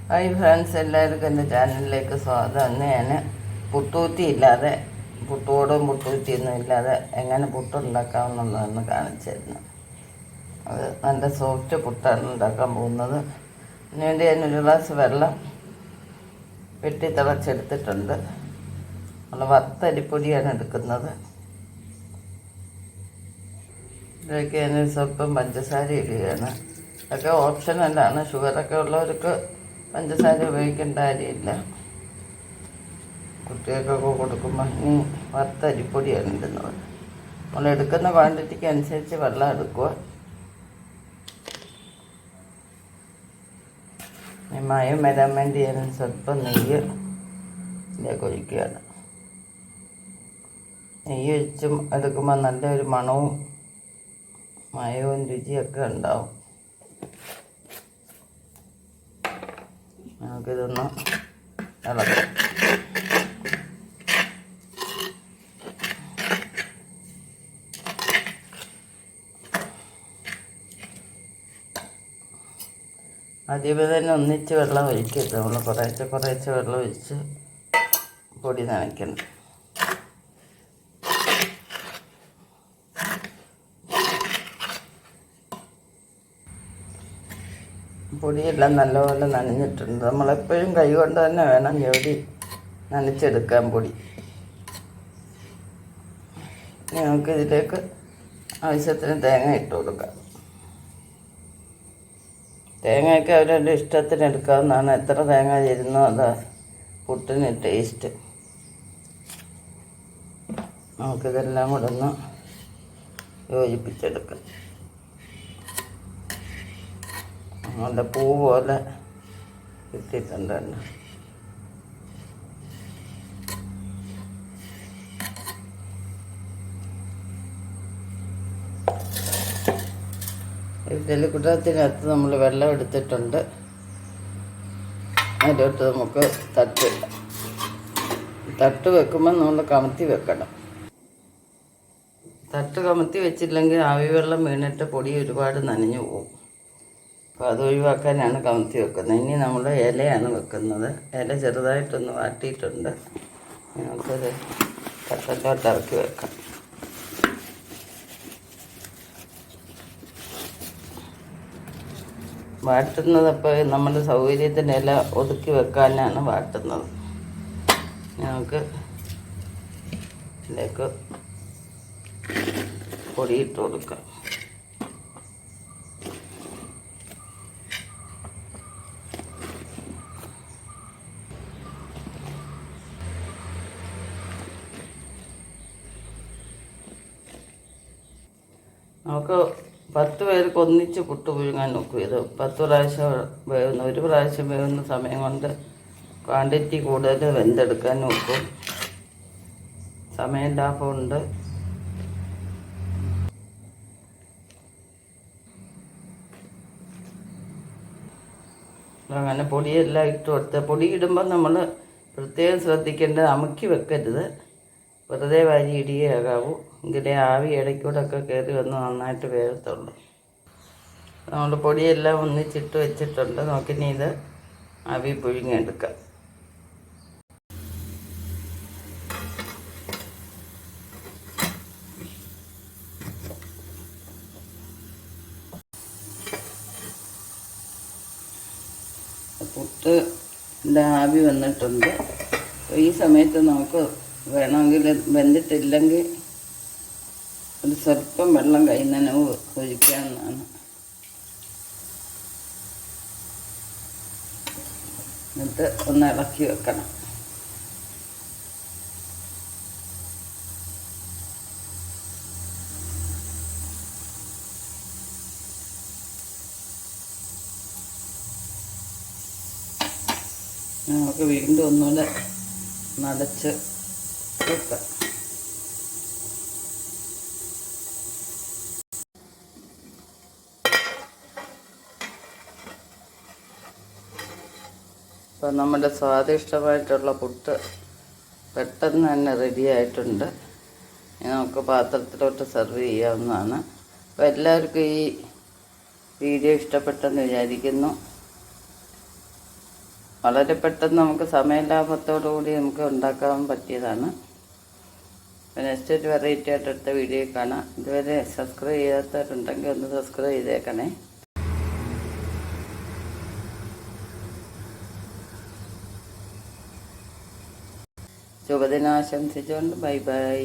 Hi friends, എല്ലാവർക്കും എൻ്റെ ചാനലിലേക്ക് സ്വാഗതം. ഇന്ന് ഞാൻ പുട്ടുകുറ്റി ഇല്ലാതെ, പുട്ടുകൂടും പുട്ടുകുറ്റിയൊന്നും ഇല്ലാതെ എങ്ങനെ പുട്ടുണ്ടാക്കാമെന്നുള്ളതാണ് കാണിച്ചു തരുന്നത്. അത് നല്ല സോഫ്റ്റ് പുട്ടാണ് ഉണ്ടാക്കാൻ പോകുന്നത്. അതിനുവേണ്ടി ഞാൻ ഒരു ഗ്ലാസ് വെള്ളം വെട്ടി തിളച്ചെടുത്തിട്ടുണ്ട്. നമ്മൾ വറുത്തരിപ്പൊടിയാണ് എടുക്കുന്നത്. ഇതിലേക്ക് ഞാൻ സ്വല്പം പഞ്ചസാര ഇടുകയാണ്. അതൊക്കെ ഓപ്ഷനല്ലാണ്. ഷുഗറൊക്കെ ഉള്ളവർക്ക് പഞ്ചസാര ഉപയോഗിക്കേണ്ട കാര്യമില്ല. കുട്ടികൾക്കൊക്കെ കൊടുക്കുമ്പോൾ ഈ വറുത്ത അരിപ്പൊടിയാണ് ഇടുന്നത്. നമ്മൾ എടുക്കുന്ന ക്വാണ്ടിറ്റിക്ക് അനുസരിച്ച് വെള്ളം എടുക്കുക. മയം വരാൻ വേണ്ടി ഞാൻ സ്വല്പം നെയ്യ് ഇതിലേക്ക് ഒഴിക്കുകയാണ്. നെയ്യ് ഒഴിച്ചും എടുക്കുമ്പോൾ നല്ലൊരു മണവും മയവും രുചിയൊക്കെ ഉണ്ടാവും. നമുക്കിതൊന്ന് ഇളക്കാം. ആദ്യമേ തന്നെ ഒന്നിച്ച് വെള്ളം ഒഴിക്കരുത്. നമ്മൾ കുറേശ്ശെ വെള്ളം ഒഴിച്ച് പൊടി നനയ്ക്കണം. പൊടിയെല്ലാം നല്ലപോലെ നനഞ്ഞിട്ടുണ്ട്. നമ്മളെപ്പോഴും കൈ കൊണ്ട് തന്നെ വേണം ജോലി നനച്ചെടുക്കാൻ പൊടി. നമുക്കിതിലേക്ക് ആവശ്യത്തിന് തേങ്ങ ഇട്ട് കൊടുക്കാം. തേങ്ങയൊക്കെ അവരുടെ ഇഷ്ടത്തിന് എടുക്കാവുന്നതാണ്. എത്ര തേങ്ങ ചേരുന്നോ അതാ പുട്ടിന് ടേസ്റ്റ്. നമുക്കിതെല്ലാം കൂടെ ഒന്ന് യോജിപ്പിച്ചെടുക്കാം. നല്ല പൂ പോലെ കിട്ടിയിട്ടുണ്ട്. ഇഡ്ഡലിക്കുട്ടത്തിനകത്ത് നമ്മൾ വെള്ളം എടുത്തിട്ടുണ്ട്. അതിലോട്ട് നമുക്ക് തട്ടിടാം. തട്ട് വെക്കുമ്പോൾ നമ്മൾ കമത്തി വെക്കണം. തട്ട് കമത്തി വെച്ചില്ലെങ്കിൽ ആവി വെള്ളം വീണിട്ട് പൊടി ഒരുപാട് നനഞ്ഞു പോകും. അപ്പോൾ അത് ഒഴിവാക്കാനാണ് കമത്തി വെക്കുന്നത്. ഇനി നമ്മൾ ഇലയാണ് വെക്കുന്നത്. ഇല ചെറുതായിട്ടൊന്ന് വാട്ടിയിട്ടുണ്ട്. നമുക്കത് തട്ടത്തോട്ട് ഇറക്കി വെക്കാം. വാട്ടുന്നത് അപ്പോൾ നമ്മുടെ സൗകര്യത്തിന് ഇല ഒതുക്കി വെക്കാനാണ് വാട്ടുന്നത്. നമുക്ക് ഇതിലേക്ക് പൊടിയിട്ട് കൊടുക്കാം. നമുക്ക് 10 പേർക്ക് ഒന്നിച്ച് പുട്ട് പുഴുങ്ങാൻ നോക്കും. ഇത് 10 പ്രാവശ്യം വേവുന്ന, ഒരു പ്രാവശ്യം വേവുന്ന സമയം കൊണ്ട് ക്വാണ്ടിറ്റി കൂടുതൽ വെന്തെടുക്കാൻ നോക്കും. സമയം ലാഭമുണ്ട്. അങ്ങനെ പൊടിയെല്ലാം ഇട്ട് കൊടുത്ത്, പൊടി ഇടുമ്പോൾ നമ്മൾ പ്രത്യേകം ശ്രദ്ധിക്കേണ്ടത് അമുക്കി വെക്കരുത്. വെറുതെ വാരി ഇടുകയാകാവൂ. എങ്കിലേ ആവി ഇടയ്ക്കൂടൊക്കെ കയറി വന്ന് നന്നായിട്ട് വേഗത്തുള്ളൂ. നമ്മൾ പൊടിയെല്ലാം ഒന്നിച്ചിട്ട് വെച്ചിട്ടുണ്ട്. നോക്കിനി ഇത് ആവി പുഴുങ്ങിയെടുക്കാം. പുട്ട് ആവി വന്നിട്ടുണ്ട്. ഈ സമയത്ത് നമുക്ക് വേണമെങ്കിൽ വെന്തിട്ടില്ലെങ്കിൽ ഒരു സ്വല്പം വെള്ളം കയ്യിൽ നിന്ന് ഒഴിക്കാവുന്നതാണ്. എന്നിട്ട് ഒന്ന് ഇളക്കി വെക്കണം. നമുക്ക് വീണ്ടും ഒന്നുകൂടെ നടച്ച് വെക്കാം. അപ്പോൾ നമ്മുടെ സ്വാദിഷ്ടമായിട്ടുള്ള പുട്ട് പെട്ടെന്ന് തന്നെ റെഡി ആയിട്ടുണ്ട്. നമുക്ക് പാത്രത്തിലോട്ട് സെർവ് ചെയ്യാവുന്നതാണ്. അപ്പോൾ എല്ലാവർക്കും ഈ വീഡിയോ ഇഷ്ടപ്പെട്ടെന്ന് വിചാരിക്കുന്നു. വളരെ പെട്ടെന്ന് നമുക്ക് സമയലാഭത്തോടു കൂടി നമുക്ക് ഉണ്ടാക്കാൻ പറ്റിയതാണ്. നെക്സ്റ്റ് ഒരു വെറൈറ്റി ആയിട്ട് അടുത്ത വീഡിയോ കാണാം. ഇതുവരെ സബ്സ്ക്രൈബ് ചെയ്യാത്തവരുണ്ടെങ്കിൽ ഒന്ന് സബ്സ്ക്രൈബ് ചെയ്തേക്കണേ. ശുഭദിനം ആശംസിച്ചുകൊണ്ട് ബൈ ബൈ.